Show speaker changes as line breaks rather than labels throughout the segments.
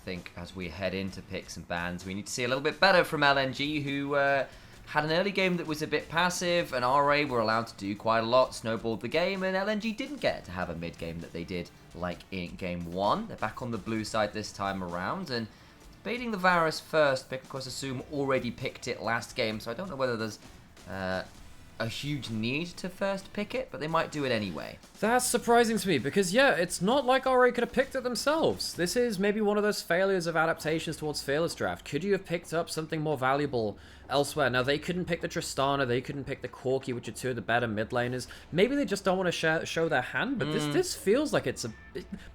think, as we head into picks and bans. We need to see a little bit better from LNG, who had an early game that was a bit passive, and RA were allowed to do quite a lot, snowballed the game, and LNG didn't get to have a mid-game that they did like in Game 1. They're back on the blue side this time around, and baiting the Varus first pick, of course, Assume already picked it last game, so I don't know whether there's a huge need to first pick it, but they might do it anyway.
That's surprising to me because, yeah, it's not like RA could have picked it themselves. This is maybe one of those failures of adaptations towards Fearless Draft. Could you have picked up something more valuable elsewhere? Now, they couldn't pick the Tristana, they couldn't pick the Corki, which are two of the better mid laners. Maybe they just don't want to show their hand, but this feels like it's a...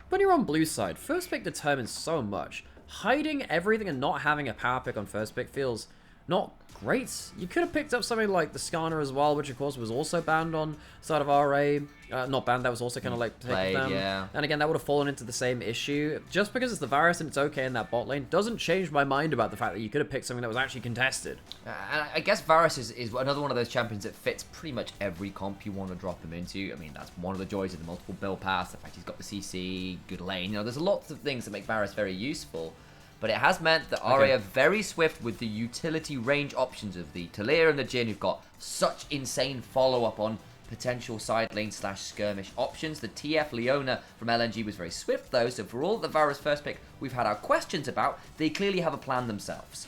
When you're on blue side, first pick determines so much. Hiding everything and not having a power pick on first pick feels not great. You could have picked up something like the Skarner as well, which of course was also banned on side of RA. Not banned, that was also kind of like played, them.
Yeah.
And again, that would have fallen into the same issue. Just because it's the Varus and it's okay in that bot lane doesn't change my mind about the fact that you could have picked something that was actually contested.
And I guess Varus is another one of those champions that fits pretty much every comp you want to drop him into. I mean, that's one of the joys of the multiple build pass, the fact he's got the CC, good lane. You know, there's lots of things that make Varus very useful. But it has meant that RA are very swift with the utility range options of the Taliyah and the Jhin, who've got such insane follow-up on potential side lane / skirmish options. The TF Leona from LNG was very swift, though, so for all the Varus first pick we've had our questions about, they clearly have a plan themselves.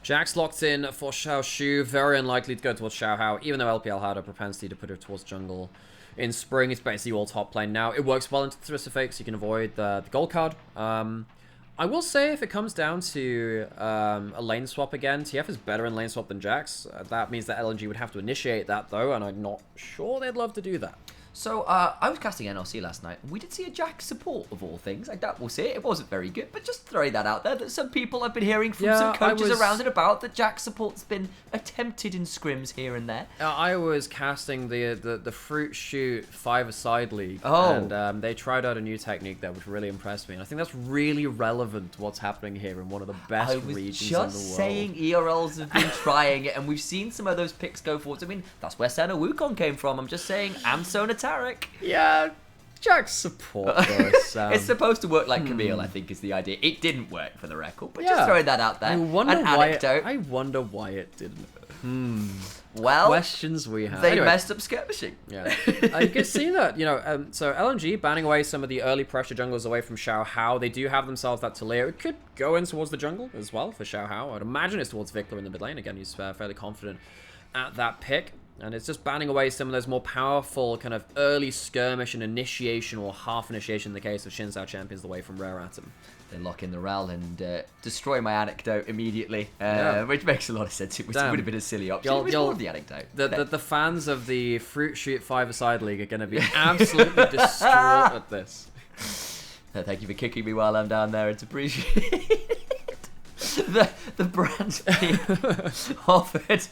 Jax locked in for Xiao Shu, very unlikely to go towards Xiao Hao, even though LPL had a propensity to put her towards jungle. In spring, it's basically all top lane now. It works well into the Thrist Fake, so you can avoid the gold card. I will say, if it comes down to a lane swap again, TF is better in lane swap than Jax. That means that LNG would have to initiate that, though, and I'm not sure they'd love to do that.
So, I was casting NLC last night, and we did see a Jax support, of all things. I doubt we'll see it. It wasn't very good, but just throwing that out there, that some people have been hearing from some coaches around and about that Jax support's been attempted in scrims here and there.
I was casting the Fruit Shoot 5-a-side league, and they tried out a new technique that which really impressed me, and I think that's really relevant to what's happening here in one of the best regions in the world. I was just saying ERLs have been trying it, and we've seen some of those picks go forwards. I mean, that's where Senna Wukong came from. I'm just saying, Amso and Tarek. Yeah, Jax support though,
it's supposed to work like Camille, I think, is the idea. It didn't work, for the record, but just throwing that out there.
I wonder why it didn't.
Well,
questions we have.
They messed up skirmishing.
Yeah, you can see that, you know, so LNG banning away some of the early pressure junglers away from Xiao Hao. They do have themselves that Taliyah. It could go in towards the jungle as well for Xiao Hao. I'd imagine it's towards Vikla in the mid lane. Again, he's fairly confident at that pick. And it's just banning away some of those more powerful kind of early skirmish and initiation, or half initiation in the case of Xin Zhao champions, away from Rare Atom.
They lock in the Rel and destroy my anecdote immediately, which makes a lot of sense. It would have been a silly option. It was more of the anecdote.
The fans of the Fruit Shoot 5-a-side league are going to be absolutely distraught at this.
Thank you for kicking me while I'm down there. It's appreciated. The brand being offered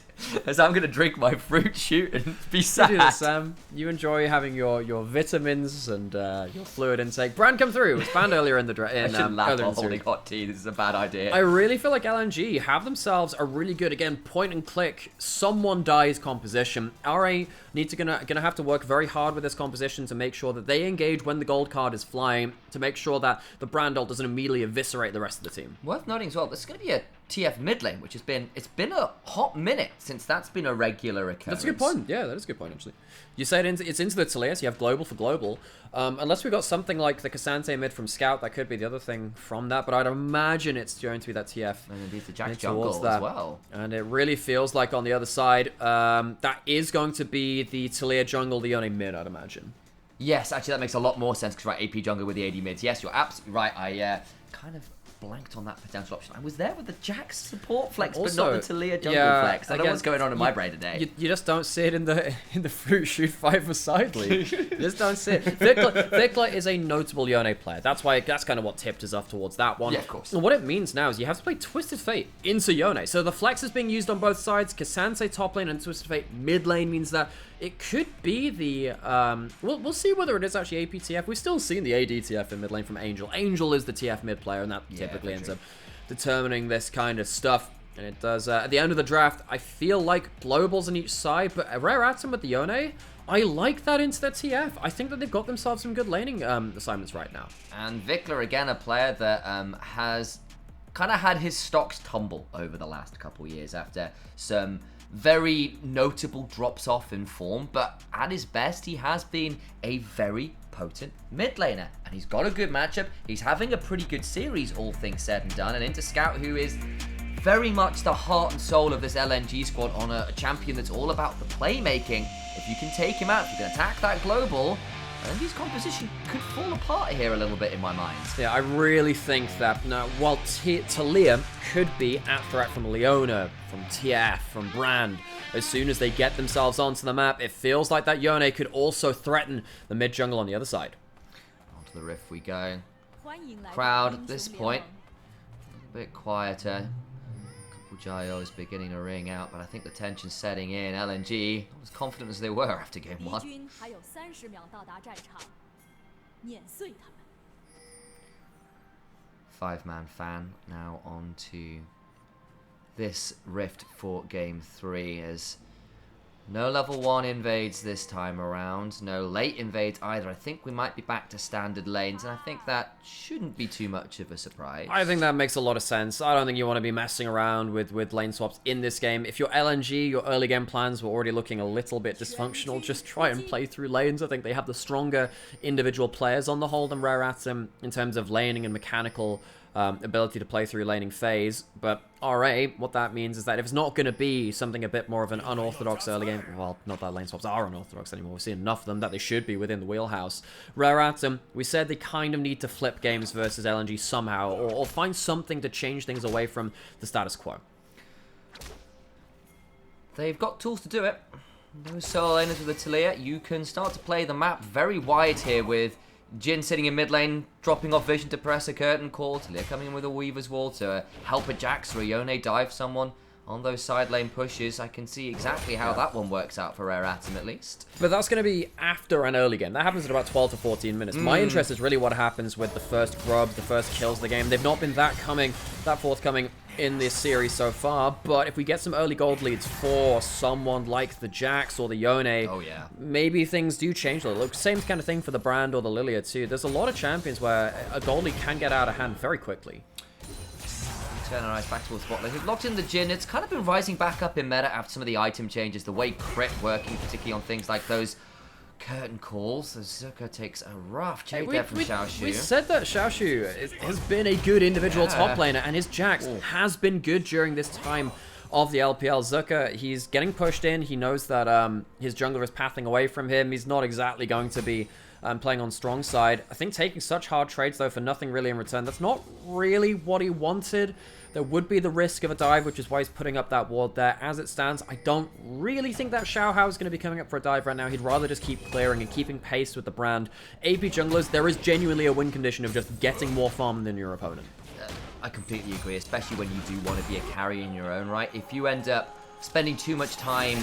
as I'm going to drink my Fruit Shoot and be sad.
You do this, Sam. You enjoy having your vitamins and your fluid intake. Brand come through. It was banned earlier in the draft.
I shouldn't laugh while holding hot tea. This is a bad idea.
I really feel like LNG have themselves a really good, again, point and click, someone dies composition. RA need to gonna have to work very hard with this composition to make sure that they engage when the gold card is flying, to make sure that the brand ult doesn't immediately eviscerate the rest of the team.
Worth noting as well, this is going to be a TF mid lane, which has been, it's been a hot minute since that's been a regular occurrence.
That's a good point. Yeah, that is a good point, actually. You said it's into the Taliyah, so you have global for global. Unless we got something like the Cassante mid from Scout, that could be the other thing from that, but I'd imagine it's going to be that TF.
And indeed the Jax jungle as well.
And it really feels like on the other side, that is going to be the Taliyah jungle, the only mid, I'd imagine.
Yes, actually that makes a lot more sense, because right, AP jungle with the AD mids. Yes, you're absolutely right. I kind of blanked on that potential option. I was there with the Jax support flex, but not the Taliyah jungle flex. I don't know what's going on in my brain today.
You just don't see it in the Fruit Shoot 5-a-side league. You just don't see it. Vikla is a notable Yone player. That's kind of what tipped us off towards that one.
Yeah, of course.
And what it means now is you have to play Twisted Fate into Yone. So the flex is being used on both sides. Cassante top lane and Twisted Fate mid lane means that it could be the... We'll see whether it is actually APTF. We've still seen the ADTF in mid lane from Angel. Angel is the TF mid player, and that typically ends up determining this kind of stuff. And it does... at the end of the draft, I feel like globals on each side, but Rare Atom with the Yone, I like that into their TF. I think that they've got themselves some good laning assignments right now.
And Vikler, again, a player that has kind of had his stocks tumble over the last couple years after some very notable drops off in form, but at his best, he has been a very potent mid laner, and he's got a good matchup. He's having a pretty good series, all things said and done, and into Scout, who is very much the heart and soul of this LNG squad on a champion that's all about the playmaking. If you can take him out, if you can attack that global, LNG's composition could fall apart here a little bit in my mind.
Yeah, I really think that while Talia could be at threat from Leona, from TF, from Brand, as soon as they get themselves onto the map, it feels like that Yone could also threaten the mid jungle on the other side.
Onto the rift we go. Crowd at this point, a bit quieter. Gyos beginning to ring out, but I think the tension's setting in. LNG, not as confident as they were after game 1. 5-man fan now on to this rift for game 3 as no level 1 invades this time around, no late invades either. I think we might be back to standard lanes, and I think that shouldn't be too much of a surprise.
I think that makes a lot of sense. I don't think you want to be messing around with lane swaps in this game. If your LNG, your early game plans were already looking a little bit dysfunctional, just try and play through lanes. I think they have the stronger individual players on the whole than Rare Atom in terms of laning and mechanical ability to play through laning phase. But RA, what that means is that if it's not going to be something a bit more of an unorthodox early game, well, not that lane swaps are unorthodox anymore, we've seen enough of them that they should be within the wheelhouse. Rare Atom, we said they kind of need to flip games versus LNG somehow, or find something to change things away from the status quo.
They've got tools to do it. No solo laners with the Talia. You can start to play the map very wide here with Jhin sitting in mid lane, dropping off vision to press a curtain call. Talia coming in with a Weaver's Wall to help a Jax or a Yone dive someone on those side lane pushes. I can see exactly how that one works out for Rare Atom at least.
But that's going to be after an early game. That happens in about 12 to 14 minutes. My interest is really what happens with the first grubs, the first kills of the game. They've not been that forthcoming in this series so far, but if we get some early gold leads for someone like the Jax or the Yone, maybe things do change a little. Same kind of thing for the Brand or the Lilia too. There's a lot of champions where a gold lead can get out of hand very quickly.
Turn our eyes back towards bot lane. We've locked in the Jhin. It's kind of been rising back up in meta after some of the item changes, the way crit working, particularly on things like those curtain calls. So Zucker takes a rough check there from Xiaoshu.
We said that Xiaoshu has been a good individual top laner, and his Jax has been good during this time of the LPL. Zucker, he's getting pushed in. He knows that his jungler is pathing away from him. He's not exactly going to be playing on strong side. I think taking such hard trades, though, for nothing really in return, that's not really what he wanted. There would be the risk of a dive, which is why he's putting up that ward there. As it stands, I don't really think that Xiao Hao is going to be coming up for a dive right now. He'd rather just keep clearing and keeping pace with the Brand. AP junglers, there is genuinely a win condition of just getting more farm than your opponent.
I completely agree, especially when you do want to be a carry in your own right. If you end up spending too much time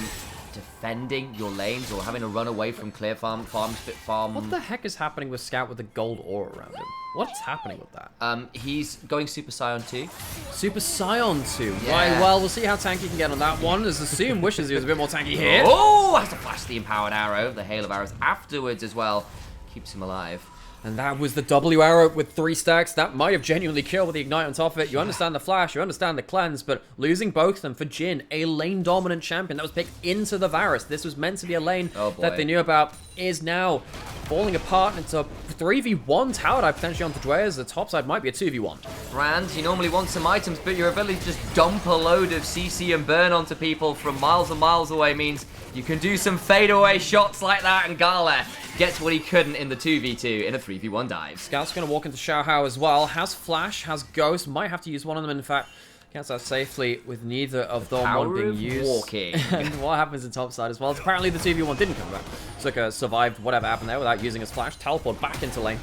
defending your lanes or having to run away from clear farm.
What the heck is happening with Scout with the gold aura around him? What's happening with that?
He's going Super Scion 2.
Super Scion 2.
Yeah.
Right, well, we'll see how tanky he can get on that one. As Assume wishes he was a bit more tanky here.
Oh, has to flash the empowered arrow. The hail of arrows afterwards as well. Keeps him alive.
And that was the W arrow with 3 stacks. That might have genuinely killed with the Ignite on top of it. You understand the flash, you understand the cleanse, but losing both of them for Jhin, a lane-dominant champion that was picked into the Varus. This was meant to be a lane that they knew about, is now falling apart. It's a 3v1 tower dive potentially onto Dwayers. The top side might be a 2v1.
Brand, you normally want some items, but your ability to just dump a load of CC and burn onto people from miles and miles away means you can do some fadeaway shots like that, and Gala gets what he couldn't in the 2v2 in a 3v1 dive. Scout's
going to walk into Xiao Hao as well. Has Flash, has Ghost, might have to use one of them. In fact, gets out safely with neither of them being used.
Walking.
And what happens in top side as well? Apparently the 2v1 didn't come back. Zucker survived whatever happened there without using his Flash. Teleport back into lane,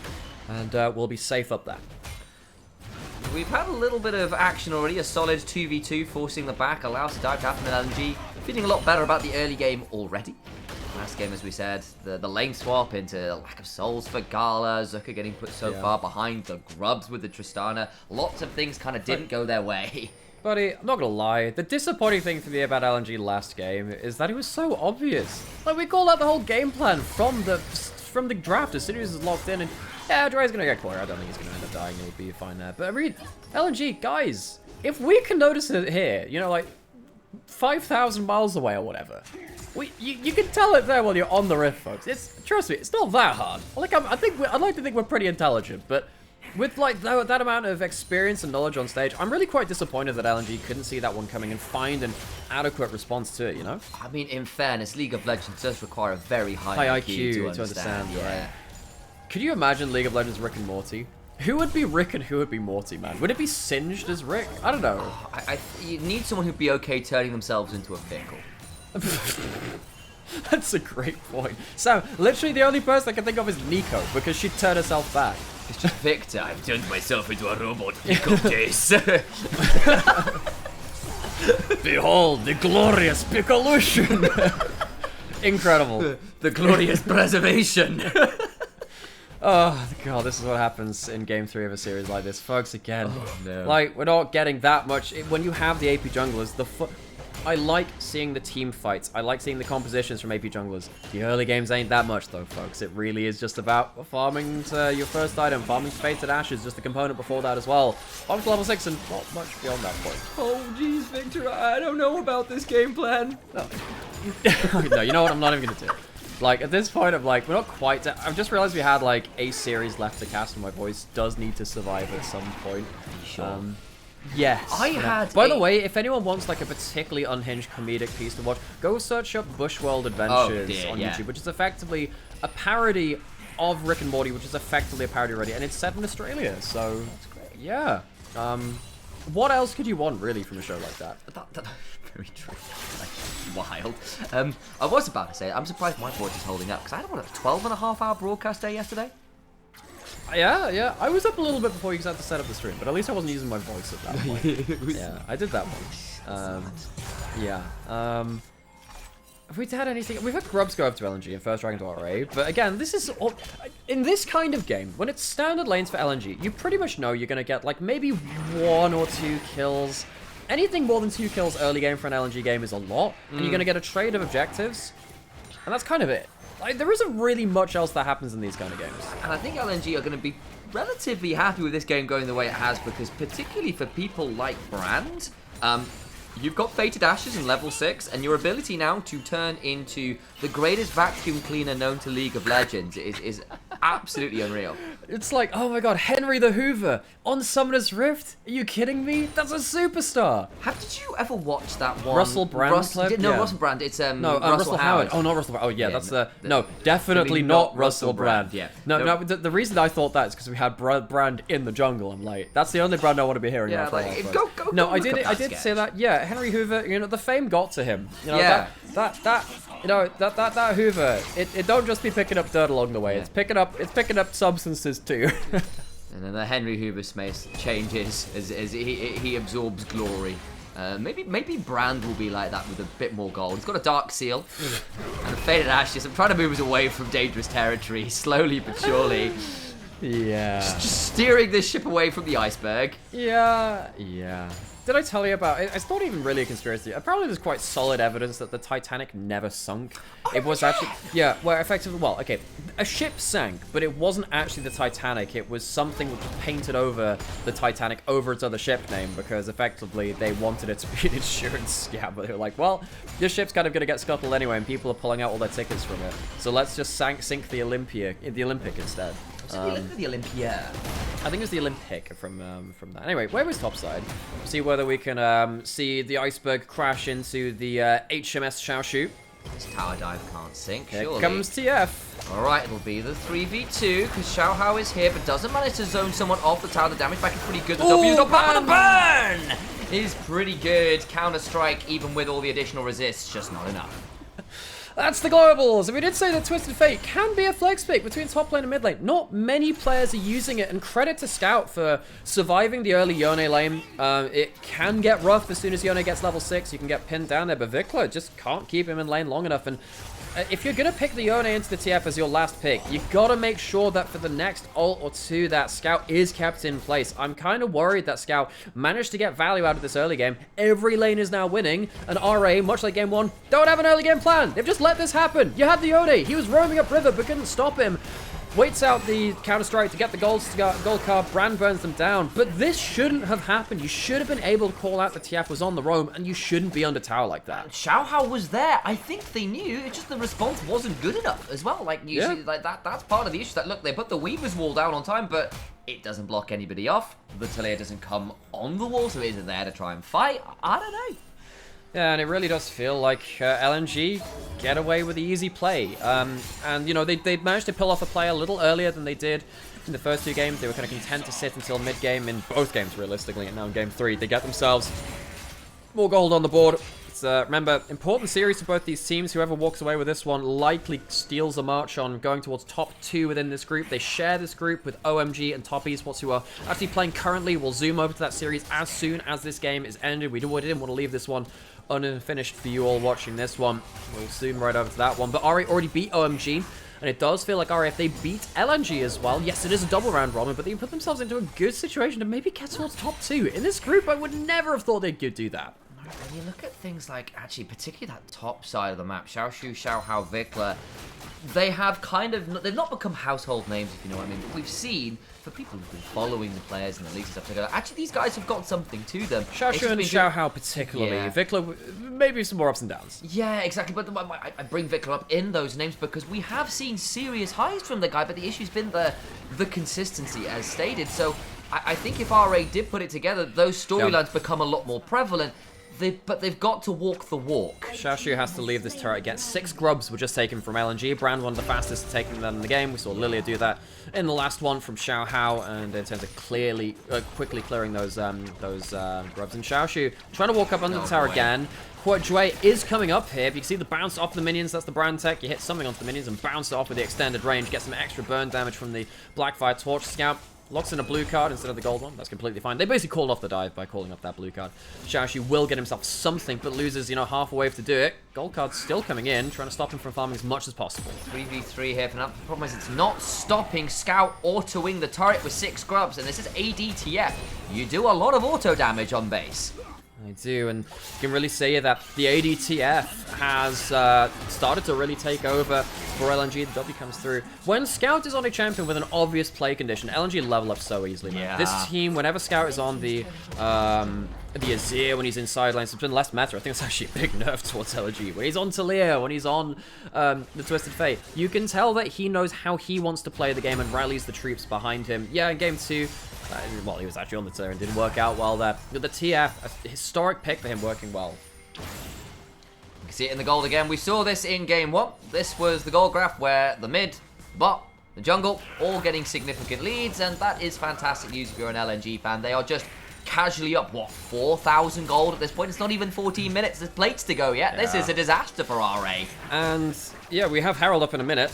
and we'll be safe up there.
We've had a little bit of action already. A solid 2v2 forcing the back, allows the dive to happen in LNG. Feeling a lot better about the early game already. Last game, as we said, the lane swap into lack of souls for Gala. Zucker getting put so far behind. The grubs with the Tristana. Lots of things kind of didn't go their way.
Buddy, I'm not gonna lie. The disappointing thing for me about LNG last game is that it was so obvious. Like, we called out the whole game plan from the draft as soon as it was locked in, and yeah, Dre's gonna get clear. I don't think he's gonna end up dying. He'll be fine there. But I mean, LNG, guys, if we can notice it here, you know, like 5,000 miles away or whatever, you can tell it there while you're on the rift, folks. Trust me, it's not that hard. Like, I'd like to think we're pretty intelligent, but with like that amount of experience and knowledge on stage, I'm really quite disappointed that LNG couldn't see that one coming and find an adequate response to it, you know?
I mean, in fairness, League of Legends does require a very high IQ to understand. Yeah.
Right? Could you imagine League of Legends Rick and Morty? Who would be Rick and who would be Morty, man? Would it be Singed as Rick? I don't know.
You need someone who'd be okay turning themselves into a pickle.
That's a great point. Sam, literally the only person I can think of is Nico, because she'd turn herself back.
It's just Victor. I've turned myself into a robot pickle case.
Behold, the glorious pickolution! Incredible.
The glorious preservation.
Oh, God, this is what happens in Game 3 of a series like this. Folks, again,
no.
like, we're not getting that much. When you have the AP junglers, I like seeing the team fights. I like seeing the compositions from AP junglers. The early games ain't that much, though, folks. It really is just about farming to your first item. Farming Fated Ashes, just a component before that as well. Farming to level 6 and not much beyond that point.
Oh, jeez, Victor, I don't know about this game plan.
No, no, you know what? I'm not even going to do it. Like, at this point, I'm like, we're not quite... I've just realized we had, like, a series left to cast, and my voice does need to survive at some point.
Sure.
Yes.
By
the way, if anyone wants, like, a particularly unhinged comedic piece to watch, go search up Bushworld Adventures on YouTube, which is effectively a parody of Rick and Morty, which is effectively a parody already, and it's set in Australia, so... That's great. Yeah. What else could you want, really, from a show like that?
Very true. Wild. I was about to say, I'm surprised my voice is holding up, because I had a 12-and-a-half-hour broadcast day yesterday.
Yeah. I was up a little bit before you had to set up the stream, but at least I wasn't using my voice at that point. Yeah, I did that once. Yeah. Have we had anything? We've had Grubs go over to LNG and First Dragon to RA, but again, this is... in this kind of game, when it's standard lanes for LNG, you pretty much know you're going to get, like, maybe 1 or 2 kills. Anything more than 2 kills early game for an LNG game is a lot, and you're going to get a trade of objectives, and that's kind of it. Like, there isn't really much else that happens in these kind of games.
And I think LNG are going to be relatively happy with this game going the way it has, because particularly for people like Brand, you've got Fated Ashes in level 6, and your ability now to turn into the greatest vacuum cleaner known to League of Legends is absolutely unreal.
It's like, oh my god, Henry the Hoover on Summoner's Rift? Are you kidding me? That's a superstar.
Did you ever watch that one?
Russell Brand clip?
No,
Yeah.
Russell Brand. It's
Russell Howard. Oh, not Russell Brand. Oh, yeah, that's no, definitely not Russell Brand.
Yeah.
No, the reason I thought that is because we had Brand in the jungle. I'm like, that's the only Brand I want to be hearing.
Yeah,
like,
go.
No, I did say that. Yeah, Henry Hoover. You know, the fame got to him. You know,
yeah.
That Hoover. It don't just be picking up dirt along the way. Yeah. It's picking up substances too.
And then the Henry Hoover space changes as he absorbs glory. Maybe Brand will be like that with a bit more gold. He's got a Dark Seal and a Faded Ashes. I'm trying to move us away from dangerous territory, slowly but surely.
Yeah.
Just steering this ship away from the iceberg.
Yeah. Did I tell you about it? It's not even really a conspiracy. Apparently there's quite solid evidence that the Titanic never sunk. It was actually... Yeah, where effectively... Well, okay. A ship sank, but it wasn't actually the Titanic. It was something which was painted over the Titanic over its other ship name, because effectively they wanted it to be an insurance scam. But they were like, well, this ship's kind of going to get scuttled anyway, and people are pulling out all their tickets from it. So let's just sink the Olympic instead.
The Olympia.
I think it was the Olympic from that. Anyway, where was topside? See whether we can see the iceberg crash into the HMS Xiaoshu.
This tower dive can't sink,
Here
surely.
comes TF.
Alright, it'll be the 3v2, because Xiao Hao is here, but doesn't manage to zone someone off the tower. The damage back is pretty good. The W's not back on the burn! Is pretty good. Counter-strike, even with all the additional resists, just not enough.
That's the globals, and we did say that Twisted Fate can be a flex pick between top lane and mid lane. Not many players are using it, and credit to Scout for surviving the early Yone lane. It can get rough as soon as Yone gets level 6. You can get pinned down there, but Vikla just can't keep him in lane long enough, and if you're going to pick the Yone into the TF as your last pick, you got to make sure that for the next ult or two, that Scout is kept in place. I'm kind of worried that Scout managed to get value out of this early game. Every lane is now winning, and RA, much like game 1, don't have an early game plan. They've just let this happen. You had the Yone. He was roaming up river, but couldn't stop him. Waits out the counter-strike to get the gold card. Brand burns them down. But this shouldn't have happened. You should have been able to call out the TF was on the roam, and you shouldn't be under tower like that.
Xiaohao was there. I think they knew. It's just the response wasn't good enough as well. Like, usually, like that's part of the issue. That, look, they put the Weaver's wall down on time, but it doesn't block anybody off. The Taliyah doesn't come on the wall, so it isn't there to try and fight. I don't know.
Yeah, and it really does feel like LNG get away with the easy play. And, you know, they managed to pull off a play a little earlier than they did in the first 2 games. They were kind of content to sit until mid-game in both games, realistically, and now in game 3, they get themselves more gold on the board. It's, remember, important series for both these teams. Whoever walks away with this one likely steals a march on going towards top 2 within this group. They share this group with OMG and Top Esports, who are actually playing currently. We'll zoom over to that series as soon as this game is ended. We didn't want to leave this one unfinished for you all watching this one. We'll zoom right over to that one. But RA already beat OMG, and it does feel like RA, if they beat LNG as well, yes, it is a double round robin, but they put themselves into a good situation to maybe get towards top 2. In this group, I would never have thought they could do that.
When you look at things like, actually, particularly that top side of the map, Xiaoshu, Xiaohao, Vikla, they have kind of, they've not become household names, if you know what I mean. But we've seen, for people who've been following the players and the leagues and stuff, actually these guys have got something to them.
Xiaoshu and Xiaohao particularly. Yeah. Vikla, maybe some more ups and downs.
Yeah, exactly. But I bring Vikla up in those names because we have seen serious highs from the guy, but the issue's been the consistency, as stated. So I think if RA did put it together, those storylines become a lot more prevalent. But they've got to walk the walk.
Xiaoshu has to leave this turret again. 6 grubs were just taken from LNG. Brand, one of the fastest taking them in the game. We saw Lilia do that in the last one from Xiaohao, and in terms of quickly clearing those grubs. And Xiaoshu trying to walk up under the tower again. Jue is coming up here. If you can see the bounce off the minions, that's the Brand tech. You hit something onto the minions and bounce it off with the extended range. Get some extra burn damage from the Blackfire Torch. Scout locks in a blue card instead of the gold one. That's completely fine. They basically called off the dive by calling up that blue card. Xiaoshu will get himself something, but loses, you know, half a wave to do it. Gold card's still coming in, trying to stop him from farming as much as possible.
3v3 here for now. The problem is it's not stopping Scout autoing the turret with 6 grubs, and this is ADTF. You do a lot of auto damage on base.
I do, and you can really see that the ADTF has started to really take over for LNG. The W comes through. When Scout is on a champion with an obvious play condition, LNG level up so easily, man. Yeah. This team, whenever Scout is on the Azir, when he's in side lanes, it's been less meta. I think it's actually a big nerf towards LNG. When he's on Taliyah, when he's on the Twisted Fate, you can tell that he knows how he wants to play the game and rallies the troops behind him. Yeah, in game 2, well, he was actually on the turret and didn't work out well there. But the TF, a historic pick for him, working well.
You can see it in the gold again. We saw this in game 1. This was the gold graph where the mid, the bot, the jungle, all getting significant leads, and that is fantastic news if you're an LNG fan. They are just casually up, what, 4,000 gold at this point? It's not even 14 minutes. There's plates to go yet. Yeah. This is a disaster for RA.
And yeah, we have Herald up in a minute,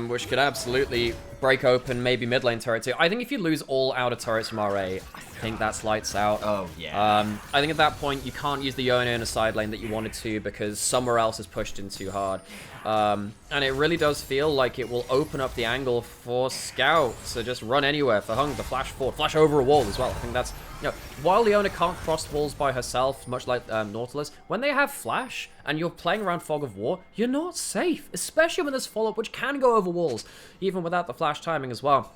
which could absolutely break open maybe mid lane turret too. I think if you lose all outer turrets from RA, I think that's lights out.
Oh, yeah.
I think at that point, you can't use the Yone in a side lane that you wanted to because somewhere else is pushed in too hard. And it really does feel like it will open up the angle for Scout to just run anywhere. For Hung, the flash forward, flash over a wall as well. I think that's, you know, while Leona can't cross walls by herself, much like Nautilus, when they have flash and you're playing around Fog of War, you're not safe, especially when there's follow-up, which can go over walls, even without the flash timing as well.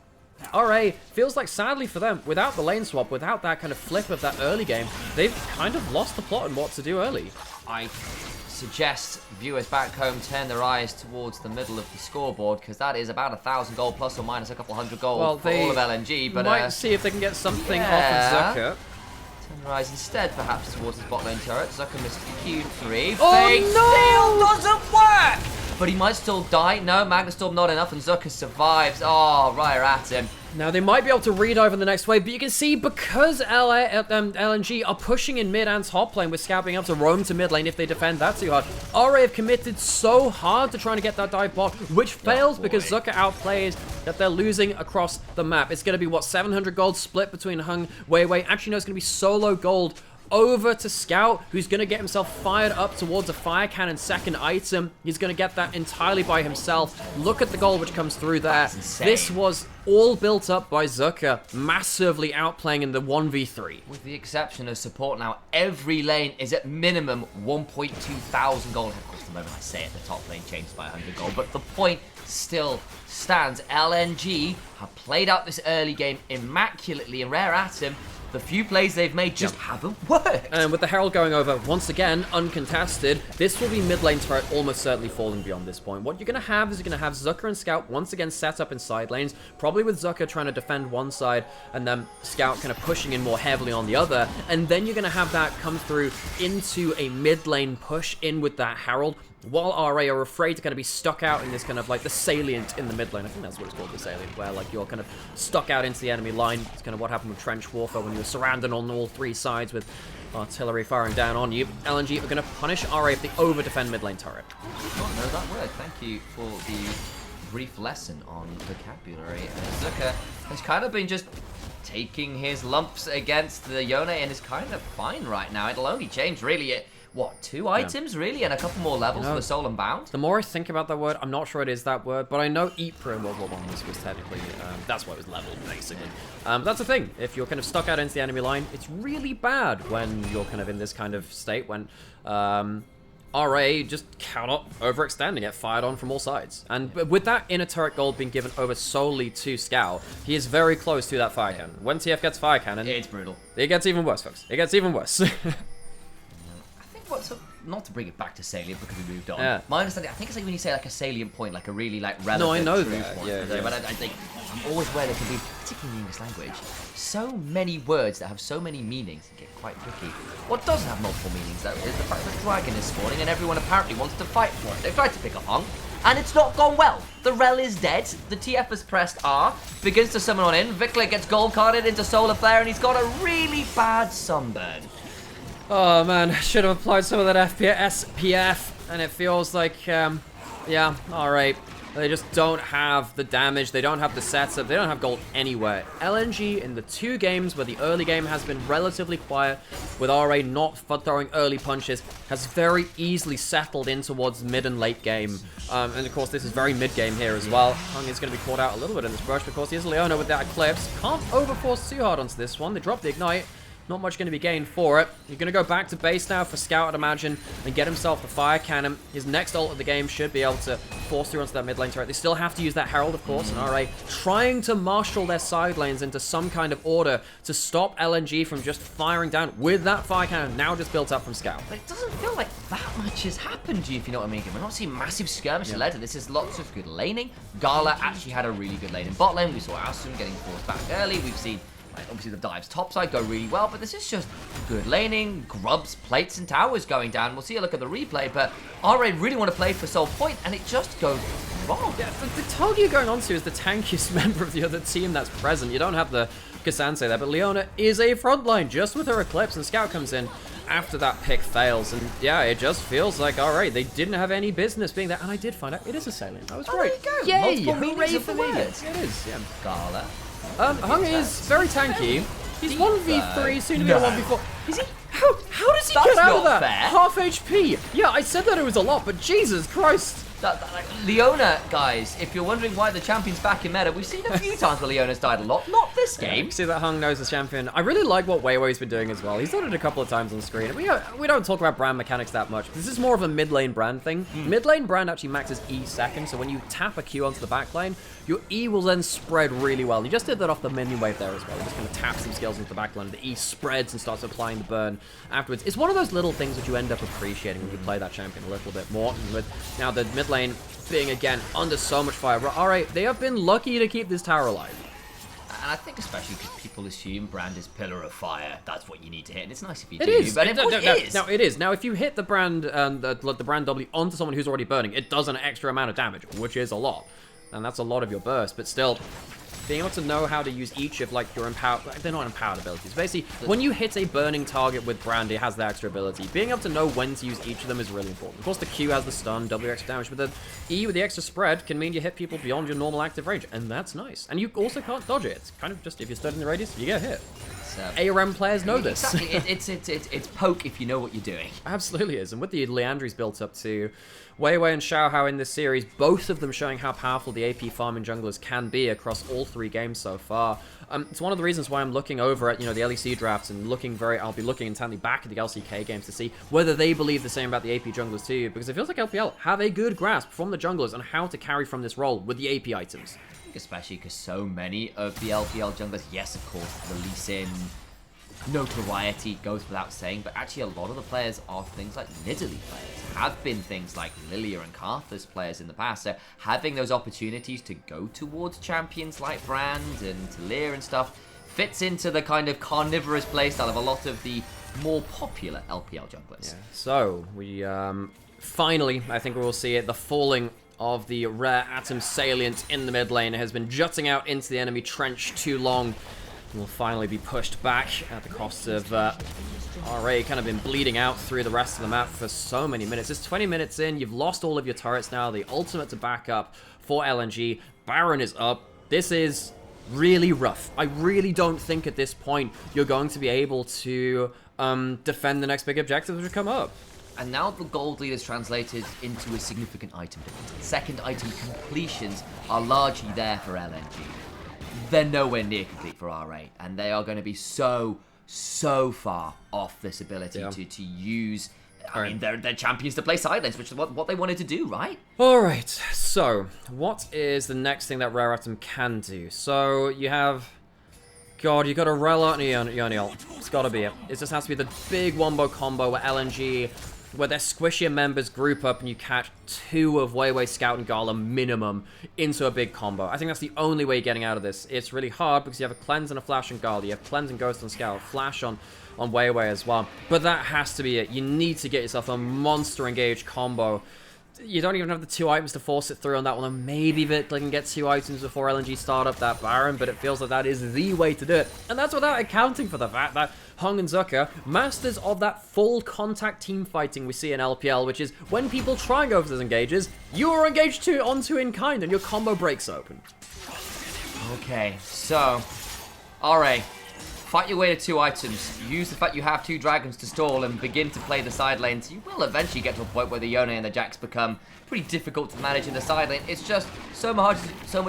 RA feels like, sadly for them, without the lane swap, without that kind of flip of that early game, they've kind of lost the plot on what to do early.
I suggest viewers back home turn their eyes towards the middle of the scoreboard, because that is about 1,000 gold plus or minus a couple hundred gold for all of LNG. But
might see if they can get something off of Zucker.
Turn their eyes instead, perhaps, towards his bot lane turret. Zucker misses the Q3.
Oh,
Fake
no!
Steal doesn't work! But he might still die. No, Magna Storm not enough, and Zucker survives. Oh, right at him.
Now, they might be able to redive in the next wave, but you can see because LNG are pushing in mid and top lane with Scout being able to roam to mid lane if they defend that too hard. RA have committed so hard to trying to get that dive block, which fails because Zucker outplays that they're losing across the map. It's going to be, what, 700 gold split between Hung, Wei Wei. Actually, no, it's going to be solo gold over to Scout, who's going to get himself fired up towards a fire cannon second item. He's going to get that entirely by himself. Look at the goal which comes through there. This was all built up by Zucker, massively outplaying in the 1v3.
With the exception of support now, every lane is at minimum 1.2 thousand gold. Of course, the moment I say it, the top lane changes by 100 gold, but the point still stands. LNG have played out this early game immaculately, and Rare Atom, the few plays they've made just haven't worked.
And with the Herald going over, once again, uncontested, this will be mid lane turret almost certainly falling beyond this point. What you're going to have is you're going to have Zucker and Scout once again set up in side lanes, probably with Zucker trying to defend one side, and then Scout kind of pushing in more heavily on the other, and then you're going to have that come through into a mid lane push in with that Herald, while RA are afraid to kind of be stuck out in this kind of like the salient in the mid lane. I think that's what it's called, the salient, where like you're kind of stuck out into the enemy line. It's kind of what happened with Trench Warfare when you were surrounded on all three sides with artillery firing down on you. LNG are going to punish RA if they over-defend mid lane turret.
I did not know that word. Thank you for the brief lesson on vocabulary. Zucker has kind of been just taking his lumps against the Yone and is kind of fine right now. It'll only change really at what, 2 items really, and a couple more levels for the Soul and Bound?
The more I think about that word, I'm not sure it is that word, but I know Ypres in World War I was technically, that's why it was leveled, basically. That's the thing, if you're kind of stuck out into the enemy line, it's really bad when you're kind of in this kind of state, when RA just cannot overextend and get fired on from all sides. And with that inner turret gold being given over solely to Scout, he is very close to that fire cannon. When TF gets fire cannon,
it's brutal.
It gets even worse, folks. It gets even worse.
Not to bring it back to salient because we moved on.
Yeah.
My understanding, I think it's like when you say like a salient point, like a really like relevant.
No, I know
truth
that.
one.
Yeah,
But I think I'm always aware there can be, particularly in English language, so many words that have so many meanings and get quite tricky. What doesn't have multiple meanings though is the fact that Dragon is spawning and everyone apparently wants to fight for it. They've tried to pick up Hung, and it's not gone well. The Rel is dead. The TF has pressed R, begins to summon on in. Vikler gets gold carded into Solar Flare, and he's got a really bad sunburn.
Oh man, should have applied some of that SPF, and it feels like, yeah, alright. They just don't have the damage, they don't have the setup, they don't have gold anywhere. LNG in the 2 games where the early game has been relatively quiet, with RA not throwing early punches, has very easily settled in towards mid and late game. And of course this is very mid game here as well. Hung is going to be caught out a little bit in this brush because he has Leona with that Eclipse. Can't overforce too hard onto this one, they drop the Ignite. Not much going to be gained for it. You're going to go back to base now for Scout, I'd imagine, and get himself the fire cannon. His next ult of the game should be able to force through onto that mid lane turret. They still have to use that Herald, of course, and RA trying to marshal their side lanes into some kind of order to stop LNG from just firing down with that fire cannon now just built up from Scout.
But it doesn't feel like that much has happened to you, if you know what I mean. We're not seeing massive skirmishes led to this. Is lots of good laning. Gala actually had a really good lane in bot lane. We saw Asum getting forced back early. We've seen obviously the dives topside go really well, but this is just good laning, grubs, plates, and towers going down. We'll see a look at the replay, but RA really want to play for Soul Point, and it just goes wrong.
Yeah, the target you're going on to is the tankiest member of the other team that's present. You don't have the Kassan say that, but Leona is a frontline just with her Eclipse, and Scout comes in after that pick fails, and yeah, it just feels like, alright, they didn't have any business being there, and I did find out it is a salient. I was right.
There you go.
Yay!
Multiple meanings of the
Hooray for me.
words.
It is, yeah.
Gala.
Hung is very tanky. He's 1v3, soon to be a 1v4. Is he? How does he
That's
get out of
not
that?
fair.
Half HP. Yeah, I said that it was a lot, but Jesus Christ.
Like, Leona, guys, if you're wondering why the champion's back in meta, we've seen a few times where Leona's died a lot. Not this game.
You see that Hung knows the champion. I really like what Weiwei's been doing as well. He's done it a couple of times on screen. We don't talk about brand mechanics that much. This is more of a mid lane brand thing. Mid lane brand actually maxes E second, so when you tap a Q onto the back line, your E will then spread really well. You just did that off the minion wave there as well. You just kind of tap some skills into the back line, the E spreads and starts applying the burn afterwards. It's one of those little things that you end up appreciating when you play that champion a little bit more. And with now the mid lane being again under so much fire. Alright, they have been lucky to keep this tower alive.
And I think especially because people assume Brand is Pillar of Fire. That's what you need to hit. And it's nice if you
It
do.
is.
But it is.
Now, it is. Now, if you hit the Brand, the Brand W onto someone who's already burning, it does an extra amount of damage, which is a lot. And that's a lot of your burst. But still, being able to know how to use each of, like, your empowered... They're not empowered abilities. Basically, when you hit a burning target with Brand, it has the extra ability. Being able to know when to use each of them is really important. Of course, the Q has the stun, W extra damage, but the E with the extra spread can mean you hit people beyond your normal active range, and that's nice. And you also can't dodge it. It's kind of just, if you're stood in the radius, you get hit. ARM players know this.
Exactly. It's poke if you know what you're doing.
Absolutely is. And with the Leandri's built up to Weiwei and Xiaohao in this series, both of them showing how powerful the AP farming junglers can be across all 3 games so far. It's one of the reasons why I'm looking over at, the LEC drafts and I'll be looking intently back at the LCK games to see whether they believe the same about the AP junglers too, because it feels like LPL have a good grasp from the junglers on how to carry from this role with the AP items.
Especially because so many of the LPL junglers, yes, of course, the Lee Sin notoriety goes without saying, but actually a lot of the players are things like Nidalee players, have been things like Lilia and Karthus players in the past, so having those opportunities to go towards champions like Brand and Talir and stuff fits into the kind of carnivorous playstyle of a lot of the more popular LPL junglers.
Yeah. So, we finally, I think we will see it, the falling of the rare Atom salient in the mid lane. It has been jutting out into the enemy trench too long. Will finally be pushed back at the cost of RA kind of been bleeding out through the rest of the map for so many minutes. It's 20 minutes in, you've lost all of your turrets now, the ultimate to back up for LNG. Baron is up. This is really rough. I really don't think at this point you're going to be able to defend the next big objectives which come up.
And now the gold lead is translated into a significant item. Second item completions are largely there for LNG. They're nowhere near complete for RA, and they are going to be so far off this ability to use. I mean, they're champions to play side lanes, which is what they wanted to do, right?
Alright, so what is the next thing that Rare Atom can do? So you have... God, you got a Rella and a Yoniel. It's gotta be it. It just has to be the big wombo combo where LNG, where their squishier members group up and you catch 2 of Weiwei, Scout, and Gala minimum into a big combo. I think that's the only way you're getting out of this. It's really hard because you have a Cleanse and a Flash on Gala. You have Cleanse and Ghost on Scout, Flash on Weiwei as well. But that has to be it. You need to get yourself a monster engaged combo. You don't even have the 2 items to force it through on that one, and maybe Victor can get 2 items before LNG start up that Baron, but it feels like that is the way to do it. And that's without accounting for the fact that Hung and Zucker, masters of that full contact team fighting we see in LPL, which is when people try and go for those engages, you are engaged onto in kind and your combo breaks open.
Okay, so, RA, fight your way to 2 items. Use the fact you have 2 dragons to stall and begin to play the side lanes. You will eventually get to a point where the Yone and the Jax become pretty difficult to manage in the side lane. It's just so much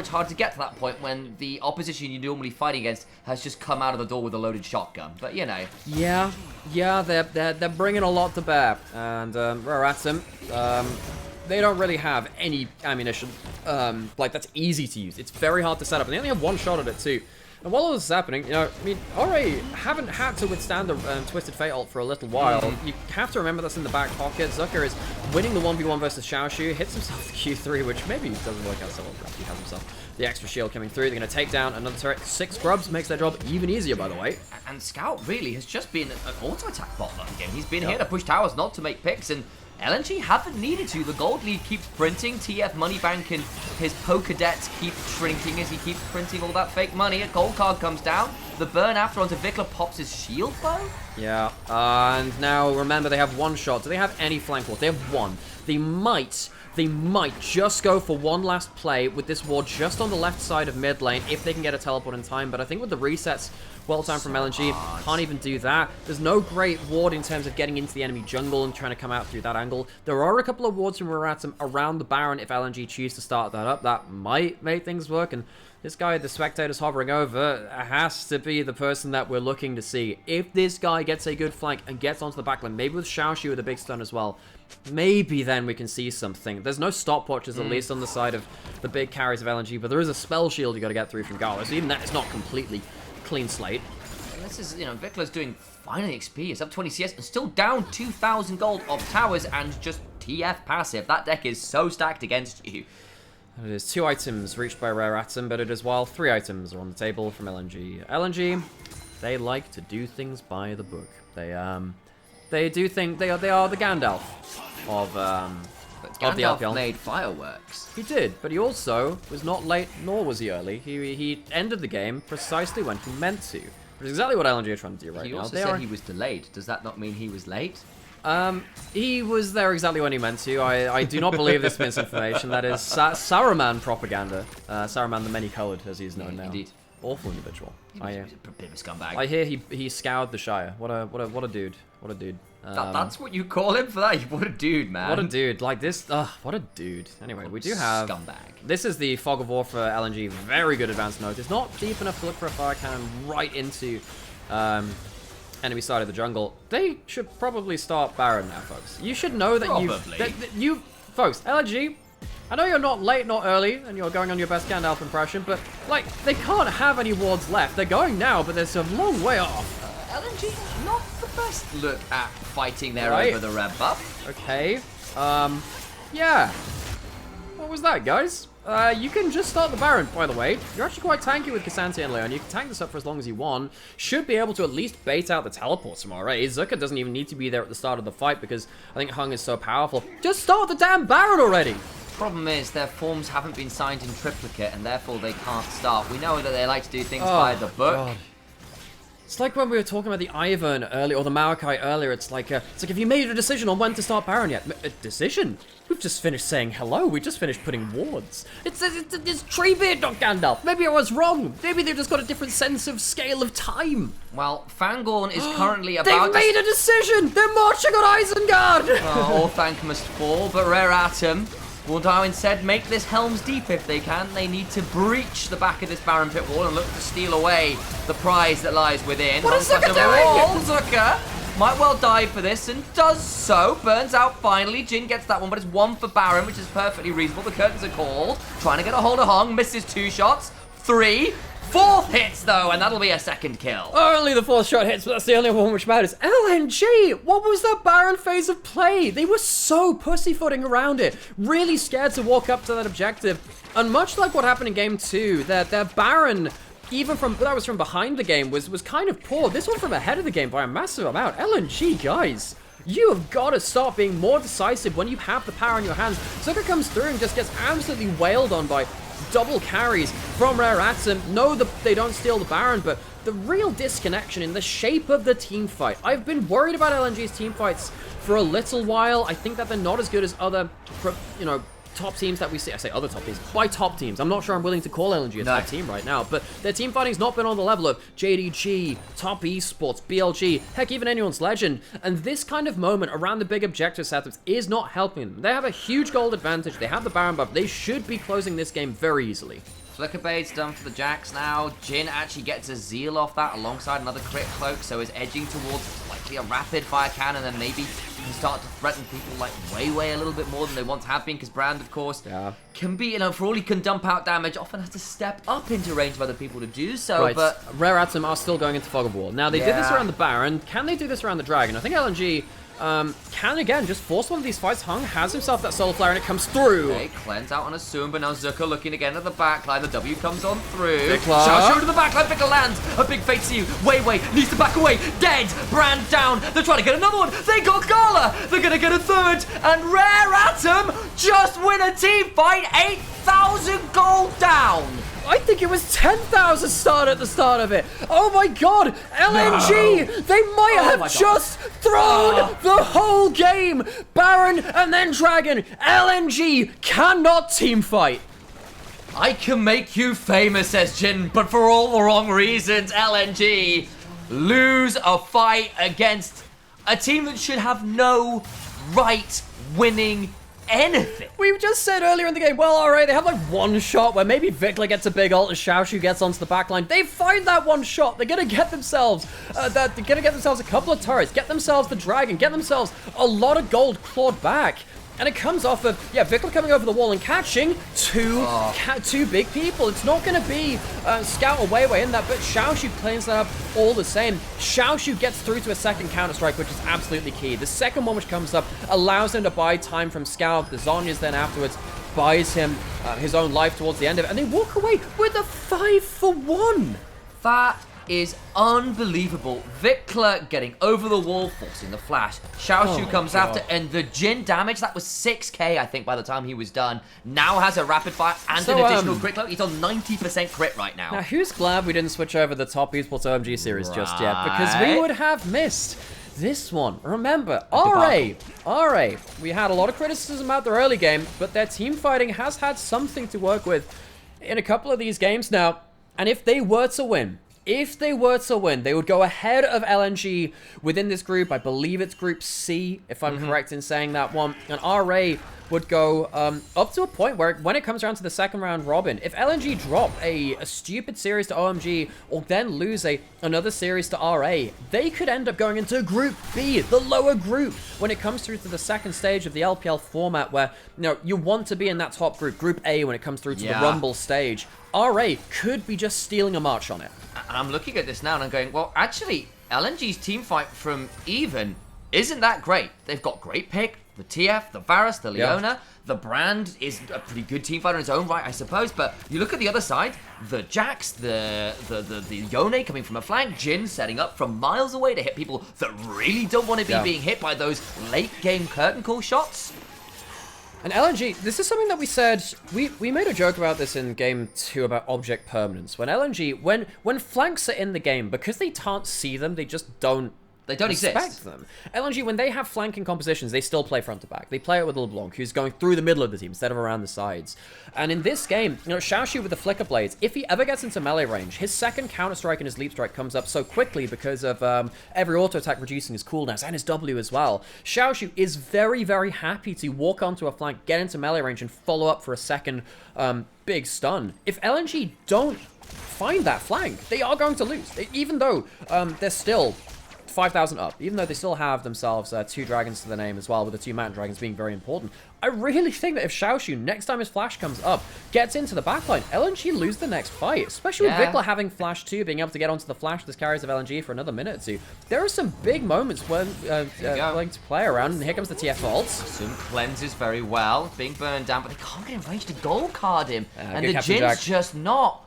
harder to get to that point when the opposition you're normally fighting against has just come out of the door with a loaded shotgun. But you know.
Yeah, they're bringing a lot to bear, and Rare Atom, they don't really have any ammunition like that's easy to use. It's very hard to set up, and they only have 1 shot at it too. And while all this is happening, I mean, RA haven't had to withstand the Twisted Fate ult for a little while. You have to remember that's in the back pocket. Zucker is winning the 1v1 versus Xiaoshu, hits himself the Q3, which maybe doesn't work out so well. He has himself the extra shield coming through. They're going to take down another turret. 6 grubs makes their job even easier, by the way.
And Scout really has just been an auto-attack bot that game. He's been here to push towers, not to make picks, and LNG haven't needed to. The gold lead keeps printing. TF Moneybank and his poker debts keep shrinking as he keeps printing all that fake money. A gold card comes down. The burn after onto Vikla pops his shield bow.
Yeah, and now remember they have 1 shot. Do they have any flank ward? They have 1. They might just go for 1 last play with this ward just on the left side of mid lane if they can get a teleport in time. But I think with the resets, well timed from LNG, can't even do that. There's no great ward in terms of getting into the enemy jungle and trying to come out through that angle. There are a couple of wards from Rare Atom around the Baron if LNG choose to start that up. That might make things work, and this guy the spectator's hovering over has to be the person that we're looking to see. If this guy gets a good flank and gets onto the backline, maybe with Xiaoshu with a big stun as well, maybe then we can see something. There's no stopwatches, at least on the side of the big carries of LNG, but there is a spell shield you got to get through from Gala, so even that is not completely clean slate.
And this is, Vikla's doing fine in XP. It's up 20 CS and still down 2,000 gold off towers and just TF passive. That deck is so stacked against you.
It is 2 items reached by Rare Atom, but it is while 3 items are on the table from LNG. LNG, they like to do things by the book. They do think they are the Gandalf of the LPL.
Made fireworks.
He did, but he also was not late, nor was he early. He ended the game precisely when he meant to. Which is exactly what LNG are trying to do right now.
He also said he was delayed. Does that not mean he was late?
He was there exactly when he meant to. I do not believe this misinformation. That is Saruman propaganda. Saruman the Many-Colored, as he's known now.
Indeed.
awful individual.
He's a bit of a scumbag.
I hear he scoured the Shire. What a dude. What a dude.
That's what you call him for that? What a dude, man.
What a dude. Like this. What a dude. Anyway, we do have...
Scumbag.
This is the Fog of War for LNG. Very good advanced notice. Not deep enough to look for a fire cannon right into enemy side of the jungle. They should probably start Baron now, folks. You should know that you... Folks, LNG... I know you're not late, not early, and you're going on your best Gandalf impression, but, like, they can't have any wards left. They're going now, but they're a long way off.
LNG, not the best look at fighting there over the red buff.
Okay. Yeah. What was that, guys? You can just start the Baron, by the way. You're actually quite tanky with K'Sante and Leon. You can tank this up for as long as you want. Should be able to at least bait out the teleports from RA. Zucker doesn't even need to be there at the start of the fight because I think Hung is so powerful. Just start the damn Baron already!
Problem is, their forms haven't been signed in triplicate, and therefore they can't start. We know that they like to do things by the book. God.
It's like when we were talking about the Ivern earlier, or the Maokai earlier. It's like have you made a decision on when to start Baron yet? A decision? We've just finished saying hello. We just finished putting wards. It's Treebeard, not Gandalf. Maybe I was wrong. Maybe they've just got a different sense of scale of time.
Well, Fangorn is currently about
They've made a decision. They're marching on Isengard.
All thank must fall, but Rare Atom will now instead make this Helm's Deep if they can. They need to breach the back of this Baron Pit wall and look to steal away the prize that lies within.
What is Zucker doing?
Zucker might well die for this and does so. Burns out finally. Jin gets that one, but it's one for Baron, which is perfectly reasonable. The curtains are called. Trying to get a hold of Hung. Misses 2 shots. 3. 4th hits, though, and that'll be a second kill.
Only the 4th shot hits, but that's the only one which matters. LNG! What was that Baron phase of play? They were so pussyfooting around it. Really scared to walk up to that objective. And much like what happened in Game 2, their Baron, even from that was from behind the game, was kind of poor. This one from ahead of the game by a massive amount. LNG, guys. You have got to start being more decisive when you have the power in your hands. Zucker comes through and just gets absolutely wailed on by double carries from Rare Atom. No, they don't steal the Baron, but the real disconnection in the shape of the team fight. I've been worried about LNG's team fights for a little while. I think that they're not as good as other, top teams that we see. I say other top teams. By top teams. I'm not sure I'm willing to call LNG a top team right now, but their team fighting's not been on the level of JDG, Top Esports, BLG, heck, even Anyone's Legend. And this kind of moment around the big objective setups is not helping them. They have a huge gold advantage. They have the Baron buff. They should be closing this game very easily.
Flicker Bait's done for the Jax now. Jin actually gets a Zeal off that alongside another crit cloak, so is edging towards likely a rapid fire cannon, and maybe can start to threaten people like way a little bit more than they once have been, because Brand, of course, can be, for all he can dump out damage, often has to step up into range of other people to do so.
Right.
But
Rare Atom are still going into Fog of War. Now, they did this around the Baron. Can they do this around the Dragon? I think LNG can again just force one of these fights. Hung has himself that Solar Flare and it comes through.
Okay, cleanse out on a Soon, but now Zucker looking again at the backline. The W comes on through.
Vikla.
Shout to the backline. Vikla lands. A big fate to you. Wei needs to back away. Dead. Brand down. They're trying to get another one. They got Gala. They're going to get a third. And Rare Atom just win a team fight. 8,000 gold down.
I think it was 10,000 start at the start of it. Oh my god, LNG! No. They might have just thrown the whole game. Baron and then Dragon. LNG cannot team fight.
I can make you famous, says Jin, but for all the wrong reasons. LNG lose a fight against a team that should have no right winning anything.
We just said earlier in the game, well, alright, they have like one shot where maybe Vikla gets a big ult and Xiaoshu gets onto the backline. They find that one shot. They're gonna get themselves a couple of turrets, get themselves the dragon, get themselves a lot of gold clawed back. And it comes off of, Vikla coming over the wall and catching two big people. It's not going to be Scout or Wei in that, but Xiaoshu cleans that up all the same. Xiaoshu gets through to a second counter-strike, which is absolutely key. The second one which comes up allows him to buy time from Scout. The Zhonya's then afterwards buys him his own life towards the end of it, and they walk away with a 5-for-1.
That is unbelievable. Vikla getting over the wall, forcing the flash. Xiaoshu comes after, and the Jin damage, that was 6k, I think, by the time he was done. Now has a rapid fire and an additional crit cloak. He's on 90% crit right now.
Now, who's glad we didn't switch over the Top Esports OMG series just yet? Because we would have missed this one. Remember, RA, we had a lot of criticism about their early game, but their team fighting has had something to work with in a couple of these games now. And if they were to win, they would go ahead of LNG within this group. I believe it's Group C, if I'm correct in saying that one. And RA would go up to a point where when it comes around to the second round robin, if LNG drop a stupid series to OMG or then lose another series to RA, they could end up going into Group B, the lower group, when it comes through to the second stage of the LPL format where, you know, you want to be in that top group, Group A, when it comes through to the Rumble stage. RA could be just stealing a march on it.
And I'm looking at this now and I'm going, well, actually, LNG's team fight from Even isn't that great. They've got great pick, the TF, the Varus, the Leona. The Brand is a pretty good team fighter in his own right, I suppose. But you look at the other side, the Jax, the Yone coming from a flank, Jhin setting up from miles away to hit people that really don't want to be being hit by those late game curtain call shots.
And LNG, this is something that we said, we made a joke about this in Game 2 about object permanence. When LNG, when flanks are in the game, because they can't see them, they just don't exist. Them. LNG, when they have flanking compositions, they still play front to back. They play it with LeBlanc, who's going through the middle of the team instead of around the sides. And in this game, you know, Xiaoxu with the Flicker Blades, if he ever gets into melee range, his second counter-strike and his leap strike comes up so quickly because of every auto attack reducing his cooldowns and his W as well. Xiaoxu is very, very happy to walk onto a flank, get into melee range, and follow up for a second big stun. If LNG don't find that flank, they are going to lose. Even though they're still 5,000 up, even though they still have themselves 2 dragons to the name as well, with the 2 mountain dragons being very important. I really think that if Xiaoxu, next time his flash comes up, gets into the backline, LNG lose the next fight, especially with Vikla having flash too, being able to get onto the flash with carries of LNG for another minute or two. There are some big moments when going to play around, and here comes the TF ults.
Soon cleanses very well, being burned down, but they can't get in range to gold card him, and the
Captain
Jin's
Jack.
just not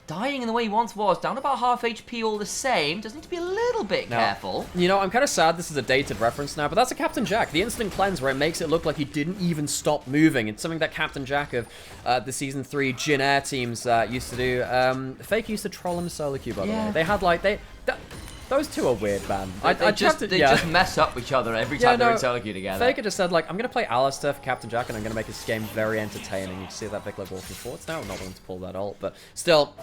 dying in the way he once was, down about half HP all the same. Does need to be a little bit careful.
You know, I'm kind of sad this is a dated reference now, but that's a Captain Jack. The instant cleanse where it makes it look like he didn't even stop moving. It's something that Captain Jack of the Season 3 Jhin Air teams used to do. Fake used to troll him solo queue, by the way. They had, like, those two are weird, man.
They just mess up each other every time they're in solo queue together.
Faker just said, like, I'm going to play Alistair for Captain Jack, and I'm going to make this game very entertaining. You can see that Vikla walking forwards now. I'm not willing to pull that ult, but still,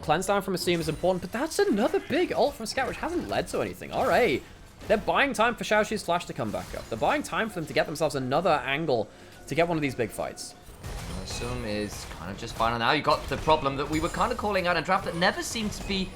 cleanse down from Assume is important, but that's another big ult from Scout, which hasn't led to anything. Alright. They're buying time for Xiaoxi's flash to come back up. They're buying time for them to get themselves another angle to get one of these big fights.
Assume is kind of just fine now. You got the problem that we were kind of calling out in draft that never seemed to be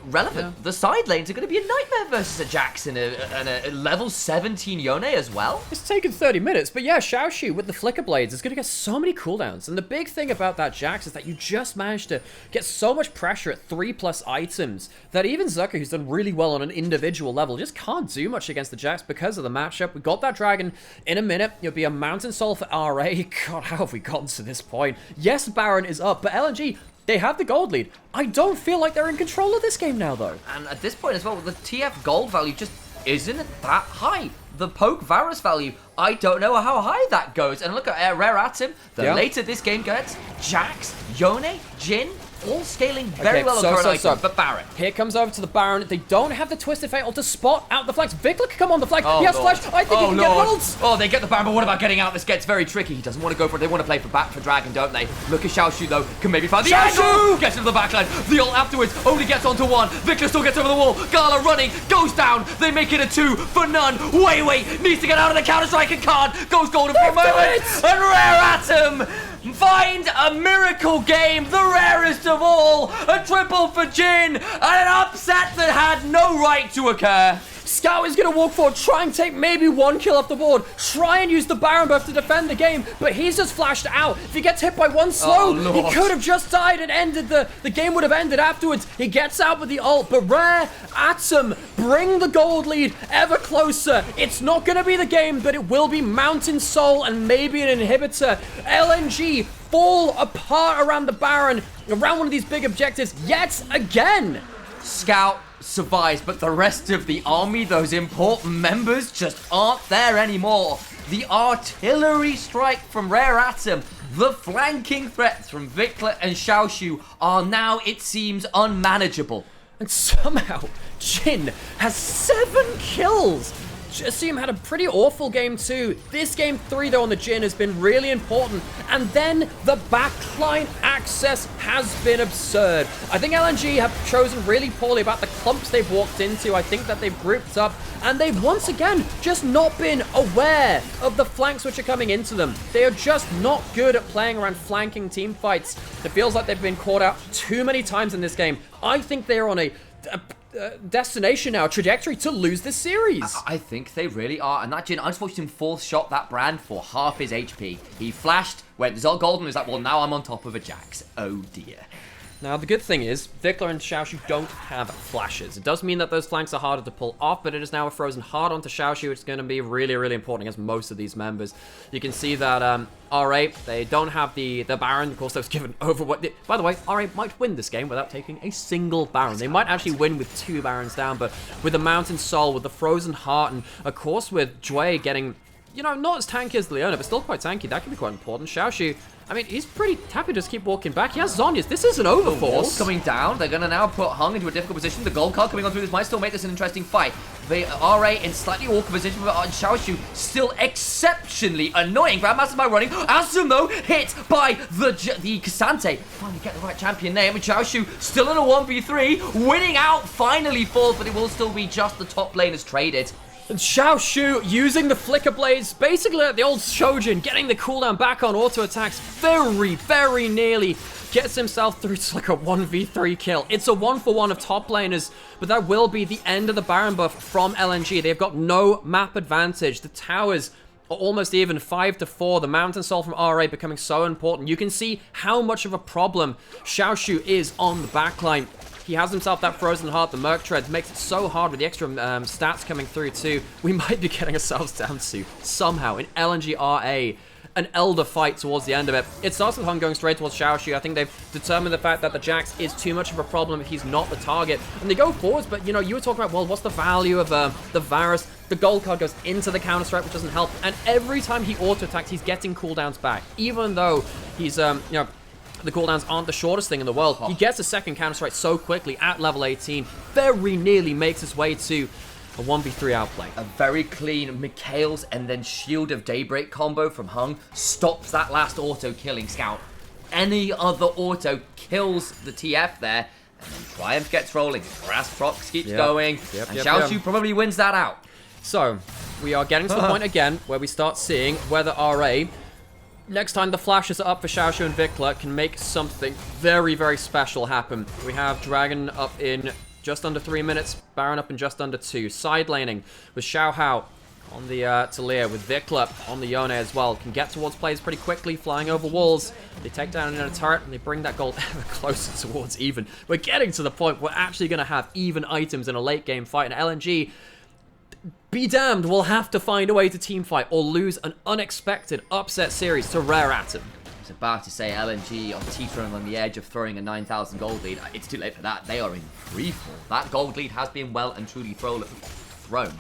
relevant. The side lanes are going to be a nightmare versus a Jax and a level 17 Yone as well.
It's taken 30 minutes, but yeah, Xiaoxu with the Flicker Blades is going to get so many cooldowns. And the big thing about that Jax is that you just managed to get so much pressure at 3+ items that even Zucker, who's done really well on an individual level, just can't do much against the Jax because of the matchup. We got that dragon in a minute. It'll be a Mountain Soul for RA. God, how have we gotten to this point? Yes, Baron is up, but LNG, they have the gold lead. I don't feel like they're in control of this game now, though.
And at this point as well, the TF gold value just isn't that high. The poke Varus value, I don't know how high that goes. And look at Rare Atom. The later this game gets, Jax, Yone, Jhin, all scaling very well on current item, but Baron.
Here comes over to the Baron. They don't have the Twisted Fatal to spot out the flanks. Vikla can come on the flank. He has flash. I think he can get ults.
Oh, they get the Baron, but what about getting out? This gets very tricky. He doesn't want to go for it. They want to play for Dragon, don't they? Look at Xiaoxu, though. Can maybe find the angle. Gets into the backline. The ult afterwards only gets onto one. Vikla still gets over the wall. Gala running. Goes down. They make it a 2 for none. Wei needs to get out of the counter-strike and can't. Goes golden for a moment. And Rare Atom find a miracle game, the rarest of all, a triple for Jhin, and an upset that had no right to occur.
Scout is going to walk forward, try and take maybe 1 kill off the board, try and use the Baron buff to defend the game, but he's just flashed out. If he gets hit by one slow, he could have just died and ended the game would have ended afterwards. He gets out with the ult, but Rare Atom bring the gold lead ever closer. It's not going to be the game, but it will be Mountain Soul and maybe an inhibitor. LNG fall apart around the Baron, around one of these big objectives yet again.
Scout survives, but the rest of the army, those important members, just aren't there anymore. The artillery strike from Rare Atom, the flanking threats from Vikla and Xiaoxu are now, it seems, unmanageable.
And somehow, Jhin has 7 kills Assume had a pretty awful game 2. This game 3, though, on the Jhin has been really important. And then the backline access has been absurd. I think LNG have chosen really poorly about the clumps they've walked into. I think that they've grouped up, and they've once again just not been aware of the flanks which are coming into them. They are just not good at playing around flanking team fights. It feels like they've been caught out too many times in this game. I think they're on a destination now, trajectory to lose this series.
I think they really are. And that Jhin, I just watched him fourth shot that brand for half his HP. He flashed, went golden, was like, well, now I'm on top of a Jax. Oh dear.
Now, the good thing is, Vikla and Xiaoshu don't have flashes. It does mean that those flanks are harder to pull off, but it is now a frozen hard onto Xiaoshu, which is going to be really, really important against most of these members. You can see that RA, they don't have the Baron. Of course, that was given over. By the way, RA might win this game without taking a single Baron. They might actually win with 2 Barons down, but with the Mountain Soul, with the Frozen Heart, and of course with Jue getting, you know, not as tanky as Leona, but still quite tanky, that can be quite important. Xiaoshu, I mean, he's pretty happy to just keep walking back. He has Zhonya's. This is an overforce.
Coming down. They're going to now put Hung into a difficult position. The gold card coming on through this might still make this an interesting fight. The RA in slightly awkward position, but Xiaoshu still exceptionally annoying. Grandmaster's by running. Asum, though, hit by the Cassante. Finally get the right champion name. And Xiaoshu still in a 1v3. Winning out finally falls, but it will still be just the top lane as traded.
And Xiaoshu using the Flicker Blades, basically like the old Shojin, getting the cooldown back on auto attacks very, very nearly gets himself through to like a 1v3 kill. It's a 1-for-1 of top laners, but that will be the end of the Baron buff from LNG. They've got no map advantage. The towers are almost even 5-4. The Mountain Soul from RA becoming so important. You can see how much of a problem Xiaoshu is on the backline. He has himself that Frozen Heart, the Merc Treads, makes it so hard with the extra stats coming through too. We might be getting ourselves down to, somehow, in LNG RA, an Elder fight towards the end of it. It starts with Hung going straight towards Xiaoshu. I think they've determined the fact that the Jax is too much of a problem if he's not the target. And they go forwards, but you know, you were talking about, well, what's the value of the Varus? The gold card goes into the counter strike, which doesn't help. And every time he auto attacks, he's getting cooldowns back. Even though he's, you know, the cooldowns aren't the shortest thing in the world. He gets a second counter-strike so quickly at level 18, very nearly makes his way to a 1v3 outplay.
A very clean Mikhail's and then Shield of Daybreak combo from Hung stops that last auto-killing scout. Any other auto kills the TF there, and then Triumph gets rolling. Grass Prox keeps going, and Xiaoshu probably wins that out.
So, we are getting to the point again where we start seeing whether RA, next time the flashes are up for Xiaoshu and Vikla, can make something very, very special happen. We have Dragon up in just under 3 minutes, Baron up in just under 2. Side laning with Xiao Hao on the Talia, with Vikla on the Yone as well. Can get towards players pretty quickly, flying over walls. They take down in a turret and they bring that gold ever closer towards even. We're getting to the point where we're actually going to have even items in a late game fight. And LNG, be damned, we'll have to find a way to teamfight or lose an unexpected upset series to Rare Atom.
I was about to say LNG are teetering on the edge of throwing a 9,000 gold lead. It's too late for that. They are in freefall. That gold lead has been well and truly thrown.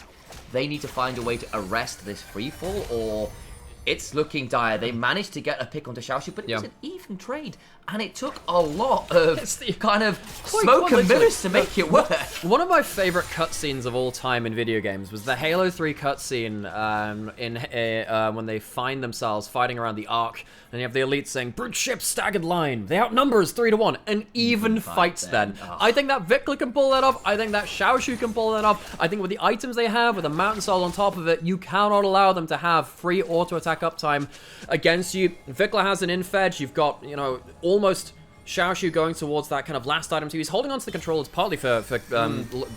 They need to find a way to arrest this freefall, or it's looking dire. They managed to get a pick onto Xiaoshu, but it was an even trade. And it took a lot of kind of smoke and mirrors to make it work.
One of my favorite cutscenes of all time in video games was the Halo 3 cutscene when they find themselves fighting around the Ark. And you have the elite saying, "Brute ship staggered line. They outnumber us 3-1. An even fights then. I think that Vikla can pull that off. I think that Xiaoshu can pull that off. I think with the items they have, with the Mountain Soul on top of it, you cannot allow them to have free auto attack uptime against you. Vikla has an infedge. You've got, you know, almost Xiaoshu going towards that kind of last item too. He's holding onto the controllers partly for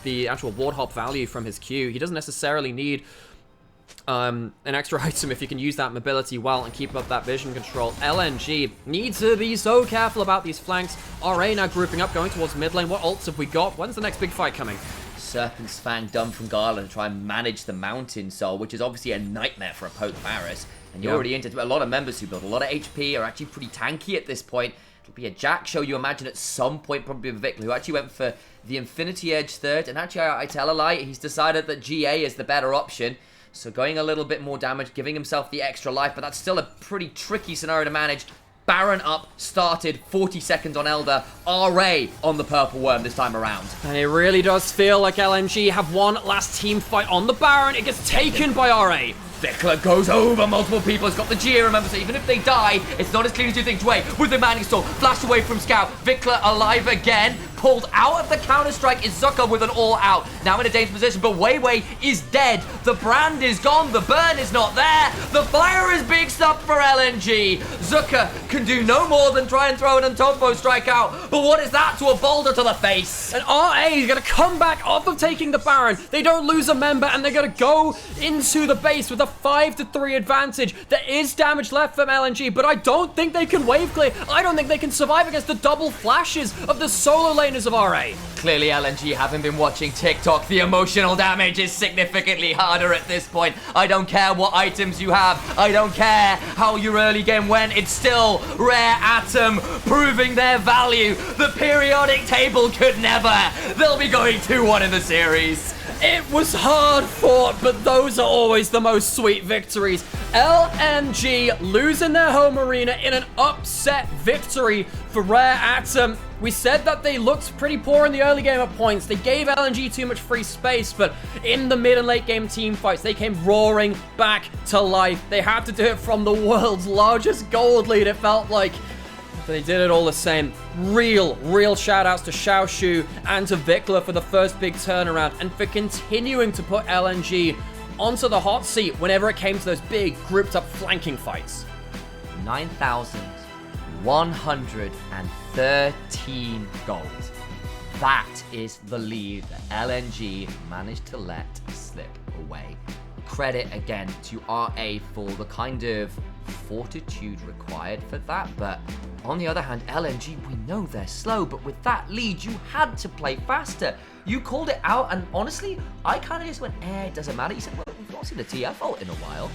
the actual ward hop value from his Q. He doesn't necessarily need an extra item if you can use that mobility well and keep up that vision control. LNG needs to be so careful about these flanks. RA now grouping up, going towards mid lane. What ults have we got? When's the next big fight coming?
Serpent's Fang done from Garland to try and manage the Mountain Soul, which is obviously a nightmare for a poke Varus. And you're already into a lot of members who build a lot of HP, are actually pretty tanky at this point. It'll be a Jack show, you imagine, at some point, probably with Vikla, who actually went for the Infinity Edge third. And actually, I tell a lie, he's decided that GA is the better option. So going a little bit more damage, giving himself the extra life, but that's still a pretty tricky scenario to manage. Baron up, started, 40 seconds on Elder, RA on the Purple Worm this time around.
And it really does feel like LNG have one last team fight on the Baron. It gets taken by RA.
Vikla goes over multiple people. He's got the G, remember, so even if they die, it's not as clean as you think. Dway with the Manning Storm, flashed away from Scout. Vikla alive again. Pulled out of the counter-strike is Zucker with an all-out. Now in a dangerous position, but Weiwei is dead. The brand is gone. The burn is not there. The fire is being stopped for LNG. Zucker can do no more than try and throw an Untombo strike out. But what is that to a boulder to the face?
And RA is going to come back off of taking the Baron. They don't lose a member, and they're going to go into the base with a 5-3 advantage. There is damage left from LNG, but I don't think they can wave clear. I don't think they can survive against the double flashes of the solo laners of RA.
Clearly LNG haven't been watching TikTok. The emotional damage is significantly harder at this point. I don't care what items you have. I don't care how your early game went. It's still Rare Atom proving their value. The periodic table could never. They'll be going 2-1 in the series.
It was hard fought, but those are always the most sweet victories. LNG losing their home arena in an upset victory for Rare Atom. We said that they looked pretty poor in the early game at points. They gave LNG too much free space, but in the mid and late game team fights, they came roaring back to life. They had to do it from the world's largest gold lead, it felt like. But they did it all the same. Real shout outs to Xiaoshu and to Vikla for the first big turnaround and for continuing to put LNG onto the hot seat whenever it came to those big grouped up flanking fights.
9,113 gold. That is the lead that LNG managed to let slip away. Credit again to RA for the kind of fortitude required for that, but on the other hand, LNG, we know they're slow, but with that lead, you had to play faster. You called it out, and honestly, I kind of just went, it doesn't matter. You said, well, we've not seen a TF ult in a while.